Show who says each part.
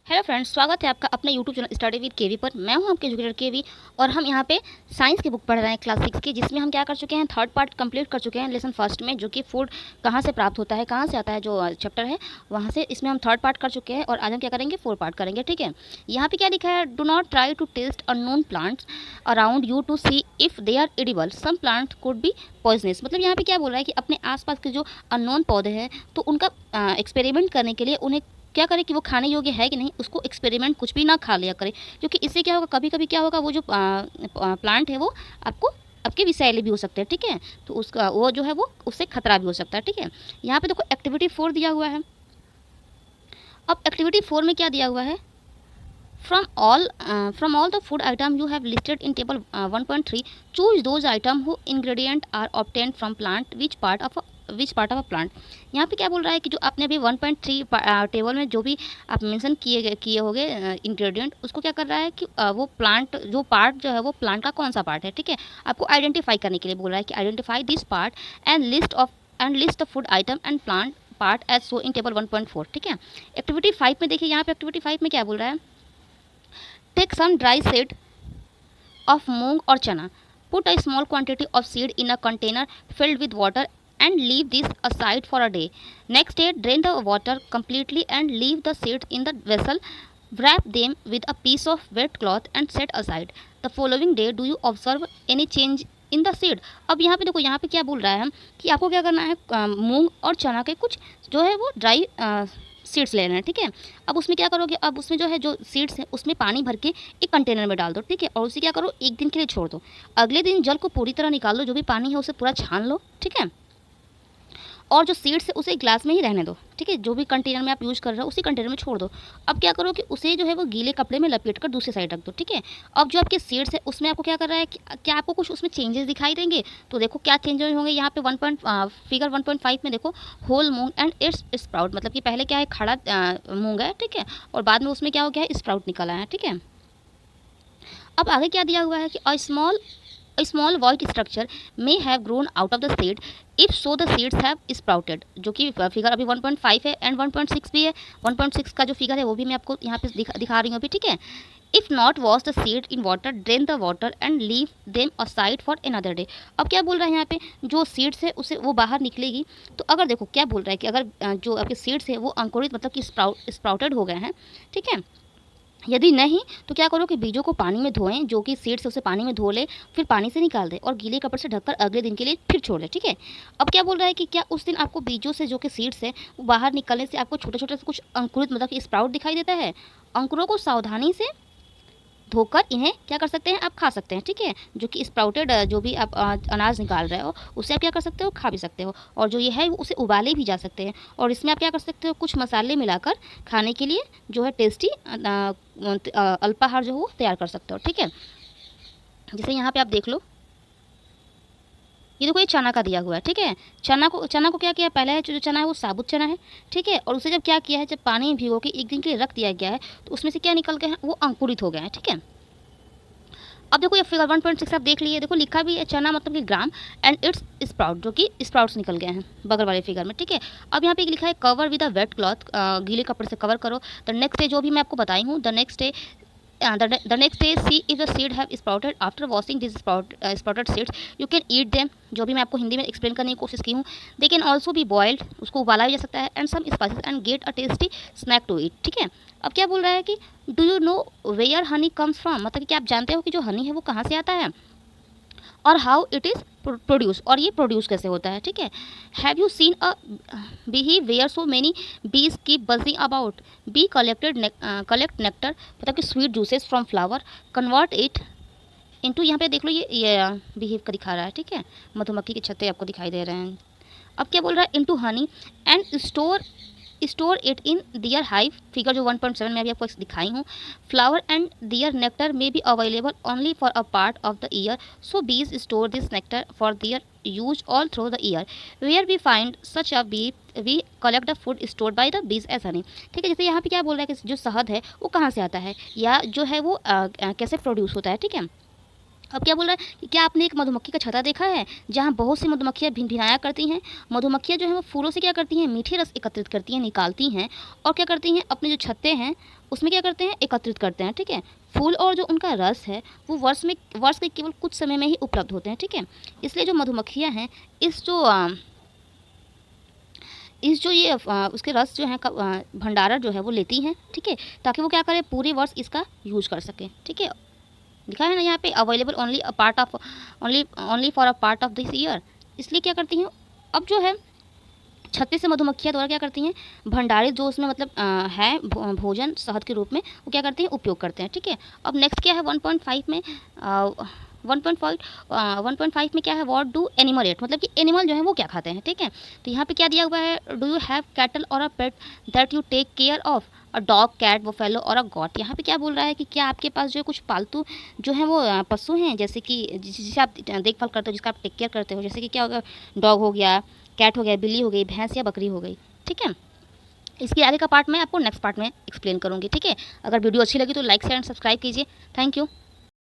Speaker 1: Hello friends, स्वागत है आपका अपने यूट्यूब चैनल स्टडी विद केवी पर। मैं हूं आपके एजुकेटर केवी और हम यहां पे साइंस की बुक पढ़ रहे हैं क्लास 6 की, जिसमें हम क्या कर चुके हैं, थर्ड पार्ट कंप्लीट कर चुके हैं लेसन फर्स्ट में, जो कि फूड कहां से प्राप्त होता है, कहां से आता है, जो चैप्टर है वहां से। इसमें हम थर्ड पार्ट कर चुके हैं और आज हम क्या करेंगे, फोर्थ पार्ट करेंगे। ठीक है, यहाँ पे क्या लिखा है, do not try to test unknown plants around you to see if they are edible, some plant could be poisonous. मतलब यहाँ पे क्या बोल रहा है कि अपने आसपास के जो अननोन पौधे हैं तो उनका एक्सपेरिमेंट करने के लिए उन्हें क्या करें कि वो खाने योग्य है कि नहीं, उसको एक्सपेरिमेंट कुछ भी ना खा लिया करें, क्योंकि इससे क्या होगा, कभी कभी क्या होगा, वो जो प्लांट है वो आपको आपके विषैले भी हो सकते हैं। ठीक है, तो उसका वो जो है वो उससे खतरा भी हो सकता है। ठीक है, यहाँ पे देखो एक्टिविटी 4 दिया हुआ है। अब एक्टिविटी 4 में क्या दिया हुआ है, from all the food item you have listed in table 1.3, choose those item who ingredient are obtained from plant, which part of a plant। यहाँ पे क्या बोल रहा है कि जो आपने अभी 1.3 टेबल में जो भी आप मेंशन किए होंगे इंग्रेडिएंट, उसको क्या कर रहा है कि वो प्लांट जो पार्ट जो है वो प्लांट का कौन सा पार्ट है। ठीक है, आपको आइडेंटिफाई करने के लिए बोल रहा है कि identify this part and list the food item and plant part as so in table 1.4। ठीक है, एक्टिविटी 5 में देखिए, यहाँ पे एक्टिविटी 5 में क्या बोल रहा है, take some dry seed of moong or chana. Put a small quantity of seed in a container filled with water and leave this aside for a day. Next day, drain the water completely and leave the seeds in the vessel. Wrap them with a piece of wet cloth and set aside. The following day, do you observe any change in the seed. अब यहाँ पे देखो, यहाँ पे क्या बोल रहा है हम कि आपको क्या करना है, मूंग और चना के कुछ जो है वो ड्राई सीड्स लेना है। ठीक है, अब उसमें क्या करोगे, अब उसमें जो है जो सीड्स है उसमें पानी भर के एक कंटेनर में डाल दो। ठीक है, और उसे क्या करो, एक दिन के लिए छोड़ दो। अगले दिन जल को पूरी तरह निकाल दो, जो भी पानी है उसे पूरा छान लो। ठीक है, और जो सीड्स है उसे ग्लास में ही रहने दो। ठीक है, जो भी कंटेनर में आप यूज़ कर रहे हो उसी कंटेनर में छोड़ दो। अब क्या करो कि उसे जो है वो गीले कपड़े में लपेट कर दूसरी साइड रख दो। ठीक है, अब जो आपके सीड्स है उसमें आपको क्या कर रहा है कि क्या आपको कुछ उसमें चेंजेस दिखाई देंगे, तो देखो क्या चेंजेस होंगे। यहाँ पे फिगर 1.5 में देखो, whole moong and its sprout, मतलब कि पहले क्या है, खड़ा मूंग है। ठीक है, और बाद में उसमें क्या हो गया है, स्प्राउट निकल आया है। ठीक है, अब आगे क्या दिया हुआ है कि a small white structure may have grown out of the seed, if so the seeds have sprouted, जो कि फिगर अभी 1.5 है एंड 1.6 भी है। 1.6 का जो फिगर है वो भी मैं आपको यहाँ पे दिखा रही हूँ अभी। ठीक है, if not wash the seed in water, drain the water and leave them aside for another day. अब क्या बोल रहा है यहाँ पे, जो सीड्स है उसे वो बाहर निकलेगी। तो अगर देखो क्या बोल रहा है कि अगर जो आपके सीड्स है वो अंकुरित मतलब कि स्प्राउटेड हो गए हैं। ठीक है, यदि नहीं तो क्या करो कि बीजों को पानी में धोएं, जो कि सीड्स है उसे पानी में धो ले, फिर पानी से निकाल दें और गीले कपड़े से ढककर अगले दिन के लिए फिर छोड़ दें। ठीक है, अब क्या बोल रहा है कि क्या उस दिन आपको बीजों से जो कि सीड्स है वो बाहर निकलने से आपको छोटे छोटे से कुछ अंकुरित मतलब कि स्प्राउट दिखाई देता है। अंकुरों को सावधानी से धोकर इन्हें क्या कर सकते हैं, आप खा सकते हैं। ठीक है, जो कि स्प्राउटेड जो भी आप अनाज निकाल रहे हो उसे आप क्या कर सकते हो, खा भी सकते हो। और जो ये है उसे उबाले भी जा सकते हैं, और इसमें आप क्या कर सकते हो, कुछ मसाले मिलाकर खाने के लिए जो है टेस्टी अल्पाहार जो है वो तैयार कर सकते हो। ठीक है, जैसे यहाँ पे आप देख लो, ये देखो ये चना का दिया हुआ है। ठीक है, चना को क्या किया, पहले जो चना है वो साबुत चना है। ठीक है, और उसे जब क्या किया है, जब पानी में भिगो के एक दिन के लिए रख दिया गया है तो उसमें से क्या निकल गए हैं, वो अंकुरित हो गए हैं। ठीक है, अब देखो ये फिगर 1.6 आप देख लिए, देखो लिखा भी है चना मतलब कि ग्राम एंड इट्स स्प्राउट, जो कि स्प्राउट्स निकल गए हैं बगल वाले फिगर में। ठीक है, अब यहाँ पे लिखा है cover with a wet cloth, गीले कपड़े से कवर करो। द नेक्स्ट डे, जो भी मैं आपको बताई हूँ, the next day the next day see if the seed have sprouted after washing these sprouted seeds you can eat them। जो भी मैं आपको हिंदी में एक्सप्लेन करने की कोशिश की हूँ, they can also be boiled, उसको उबाला भी जा सकता है, and some spices and get a tasty snack to eat। ठीक है, अब क्या बोल रहा है कि do you know where honey comes from, मतलब कि क्या आप जानते हो कि जो हनी है वो कहाँ से आता है, और हाउ इट इज़ प्रोड्यूस, और ये प्रोड्यूस कैसे होता है। ठीक है, have you seen a bee where so many bees keep buzzing about, bee collect nectar मतलब कि sweet juices from flower, convert it into, यहाँ पे देख लो ये बिहेव का दिखा रहा है। ठीक है, मधुमक्खी के छत्ते आपको दिखाई दे रहे हैं। अब क्या बोल रहा है, into honey and store it in their hive, figure जो 1.7 में अभी आपको दिखाई हूँ। फ्लावर एंड दियर नेक्टर में bee available only for a part of the year, so bees store this nectar for their use all through the year, where we find such a bee we collect the food stored by the bees as honey. ठीक है, जैसे यहाँ पे क्या बोल रहा है कि जो शहद है वो कहाँ से आता है, या जो है वो कैसे प्रोड्यूस होता है। ठीक है, अब क्या बोल रहा है कि क्या आपने एक मधुमक्खी का छत्ता देखा है जहाँ बहुत सी मधुमक्खियाँ भिनभिनाया करती हैं। मधुमक्खियाँ जो हैं वो फूलों से क्या करती हैं, मीठे रस एकत्रित करती हैं, निकालती हैं, और क्या करती हैं, अपने जो छत्ते हैं उसमें क्या करते हैं, एकत्रित करते हैं। ठीक है, फूल और जो उनका रस है वो वर्ष के केवल कुछ समय में ही उपलब्ध होते हैं। ठीक है, इसलिए जो मधुमक्खियाँ हैं इस जो ये उसके रस जो है भंडारण जो है वो लेती हैं। ठीक है, ताकि वो क्या करें, पूरे वर्ष इसका यूज कर सकें। ठीक है, लिखा है ना यहाँ पे available only a part of only for a part of this year. इसलिए क्या करती हैं, अब जो है 36 मधुमक्खियाँ द्वारा क्या करती हैं, भंडारित जो उसमें मतलब है भोजन शहद के रूप में, वो क्या करते हैं, उपयोग करते हैं। ठीक है, अब नेक्स्ट क्या है 1.5 में 1.5 में क्या है, व्हाट डू एनिमल एट, मतलब कि एनिमल जो है वो क्या खाते हैं। ठीक है, तो यहाँ पे क्या दिया हुआ है, डू यू हैव कैटल और a pet that you take care of, a dog, cat, buffalo और अ गॉट। यहाँ पे क्या बोल रहा है कि क्या आपके पास जो है कुछ पालतू जो है वो पशु हैं, जैसे कि जिसे आप देखभाल करते हो, जिसका आप टेक केयर करते हो, जैसे कि क्या होगा, डॉग हो गया, कैट हो गया, बिल्ली हो गई, भैंस या बकरी हो गई। ठीक है, इसके आगे का पार्ट मैं आपको नेक्स्ट पार्ट में एक्सप्लेन करूँगी। ठीक है, अगर वीडियो अच्छी लगी तो लाइक शेयर एंड सब्सक्राइब कीजिए। Thank you.